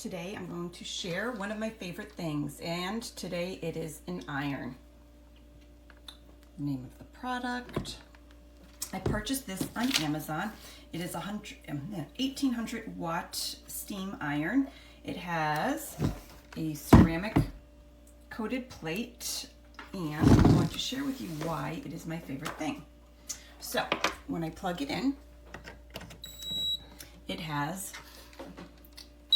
Today I'm going to share one of my favorite things, and today it is an iron. The name of the product. I purchased this on Amazon. It is a 1800 watt steam iron. It has a ceramic coated plate, and I'm going to share with you why it is my favorite thing. So when I plug it in, it has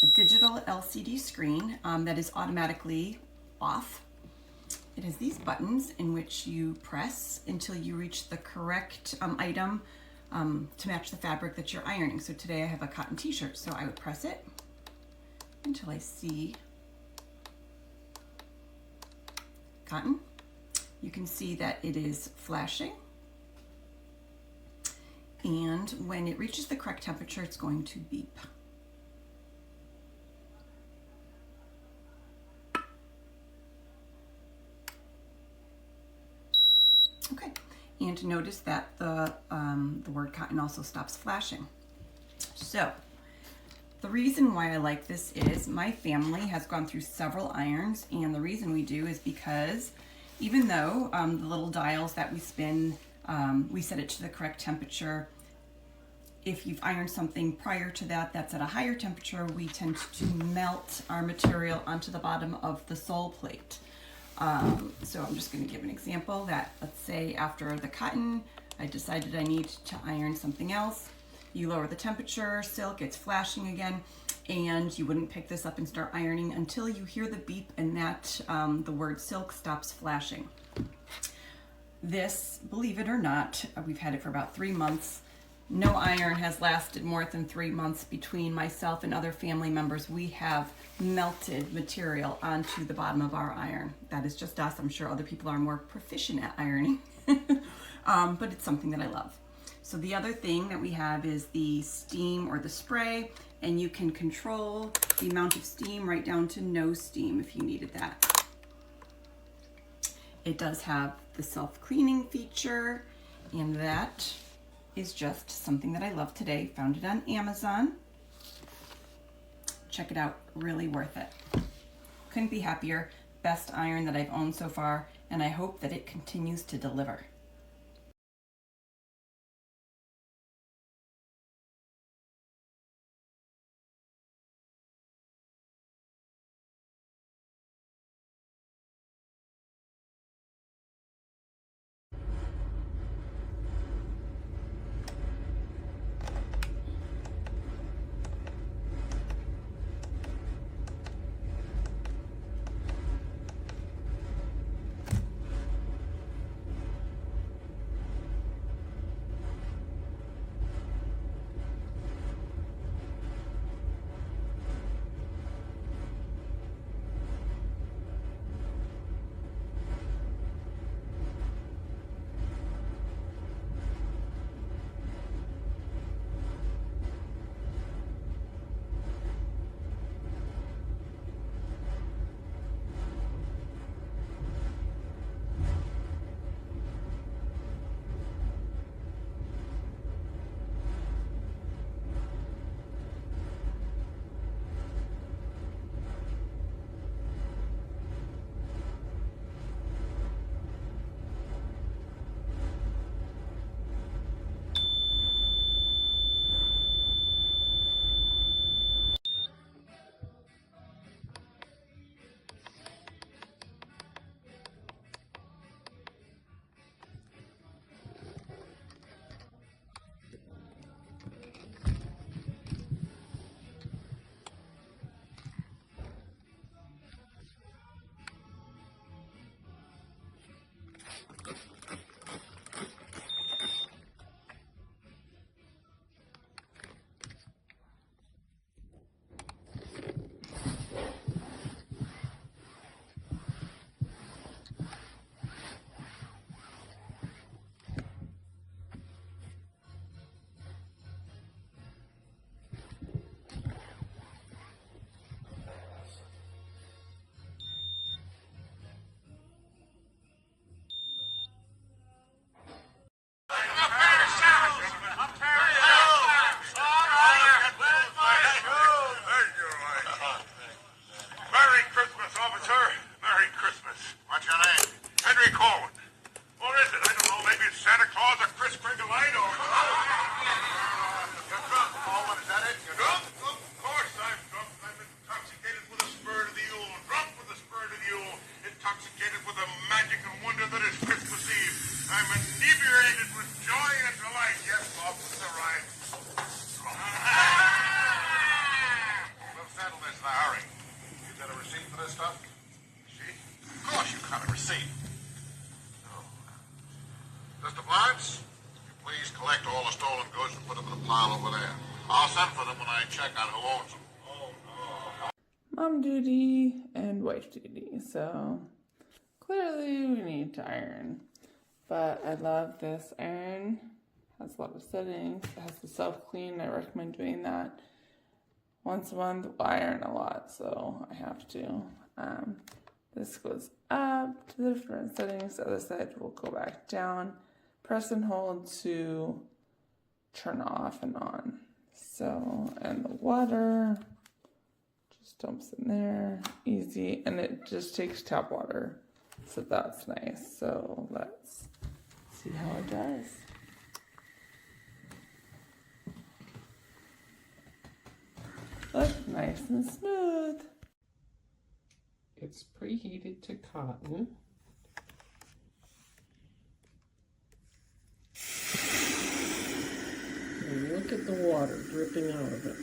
a digital LCD screen that is automatically off. It has these buttons in which you press until you reach the correct item to match the fabric that you're ironing. So today I have a cotton t-shirt, so I would press it until I see cotton. You can see that it is flashing, and when it reaches the correct temperature, it's going to beep. Okay, and notice that the word cotton also stops flashing. So the reason why I like this is my family has gone through several irons, and the reason we do is because even though the little dials that we spin, we set it to the correct temperature. If you've ironed something prior to that that's at a higher temperature, we tend to melt our material onto the bottom of the Soleplate. So I'm just going to give an example that, let's say after the cotton, I decided I need to iron something else. You lower the temperature, silk, it's flashing again, and you wouldn't pick this up and start ironing until you hear the beep and that the word silk stops flashing. This, believe it or not, we've had it for about 3 months. No iron has lasted more than 3 months between myself and other family members. We have melted material onto the bottom of our iron. That is just us. I'm sure other people are more proficient at ironing, but it's something that I love. So the other thing that we have is the steam or the spray, and you can control the amount of steam right down to no steam if you needed that. It does have the self-cleaning feature, and that is just something that I love today. Found it on Amazon. Check it out, really worth it. Couldn't be happier. Best iron that I've owned so far, and I hope that it continues to deliver. in a hurry. You got a receipt for this stuff? Receipt? Of course you got a receipt. Oh. Mr. Florence, will you please collect all the stolen goods and put them in a pile over there. I'll send for them when I check on who owns them. Oh, no. Mom duty and wife duty. So clearly we need to iron. But I love this iron. Has a lot of settings. It has the self-clean. I recommend doing that once a month. I iron a lot, so I have to. This goes up to the different settings. The other side will go back down. Press and hold to turn off and on. So, and the water just dumps in there, easy, and it just takes tap water, so that's nice. So let's see how it does. Look, nice and smooth. It's preheated to cotton. And look at the water dripping out of it.